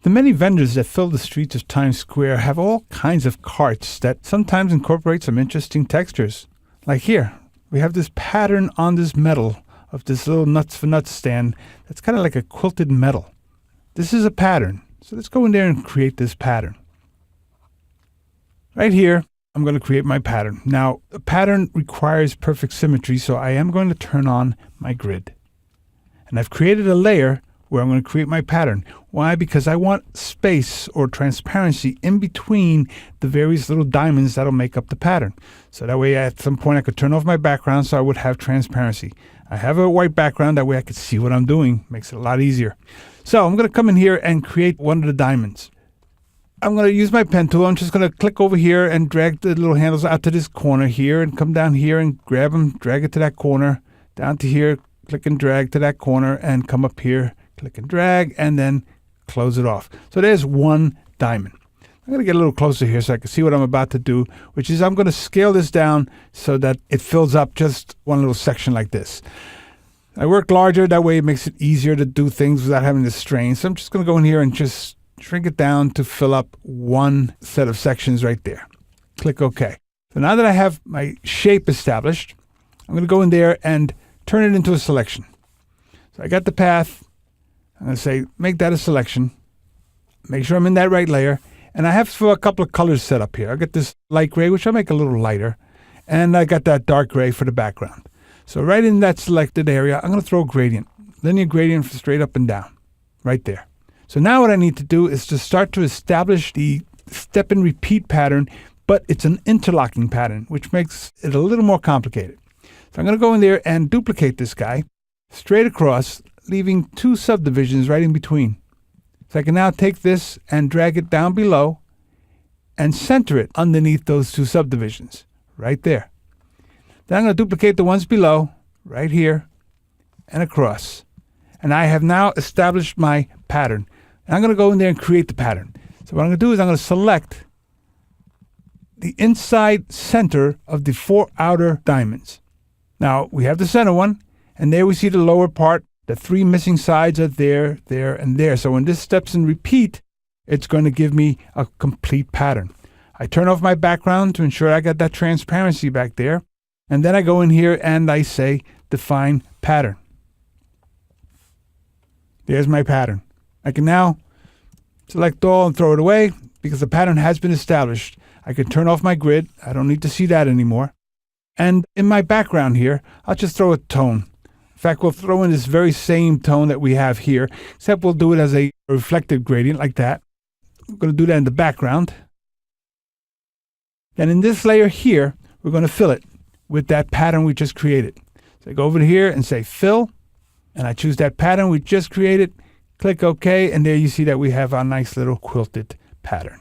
The many vendors that fill the streets of Times Square have all kinds of carts that sometimes incorporate some interesting textures. Like here, we have this pattern on this metal of this little nuts for nuts stand that's kind of like a quilted metal. This is a pattern. So let's go in there and create this pattern. Right here, I'm going to create my pattern. Now, a pattern requires perfect symmetry, so I am going to turn on my grid. And I've created a layer where I'm going to create my pattern. Why? Because I want space or transparency in between the various little diamonds that'll make up the pattern. So that way at some point I could turn off my background so I would have transparency. I have a white background, that way I could see what I'm doing. Makes it a lot easier. So I'm going to come in here and create one of the diamonds. I'm going to use my pen tool. I'm just going to click over here and drag the little handles out to this corner here and come down here and grab them, drag it to that corner, down to here, click and drag to that corner and come up here, click and drag, and then close it off. So there's one diamond. I'm going to get a little closer here so I can see what I'm about to do, which is I'm going to scale this down so that it fills up just one little section like this. I work larger, that way it makes it easier to do things without having to strain. So I'm just going to go in here and just shrink it down to fill up one set of sections right there. Click OK. So now that I have my shape established, I'm going to go in there and turn it into a selection. So I got the path. I'm going to say, make that a selection. Make sure I'm in that right layer. And I have a couple of colors set up here. I got this light gray, which I'll make a little lighter. And I got that dark gray for the background. So right in that selected area, I'm going to throw a gradient. Linear gradient straight up and down. Right there. So now what I need to do is to start to establish the step and repeat pattern, but it's an interlocking pattern, which makes it a little more complicated. So I'm going to go in there and duplicate this guy straight across, leaving two subdivisions right in between. So I can now take this and drag it down below and center it underneath those two subdivisions, right there. Then I'm going to duplicate the ones below, right here, and across. And I have now established my pattern. And I'm going to go in there and create the pattern. So what I'm going to do is I'm going to select the inside center of the four outer diamonds. Now, we have the center one, and there we see the lower part. The three missing sides are there, there, and there. So when this steps in repeat, it's going to give me a complete pattern. I turn off my background to ensure I got that transparency back there. And then I go in here and I say define pattern. There's my pattern. I can now select all and throw it away because the pattern has been established. I can turn off my grid. I don't need to see that anymore. And in my background here, I'll just throw a tone. In fact, we'll throw in this very same tone that we have here, except we'll do it as a reflective gradient like that. We're going to do that in the background. Then in this layer here, we're going to fill it with that pattern we just created. So I go over here and say fill, and I choose that pattern we just created, click OK, and there you see that we have our nice little quilted pattern.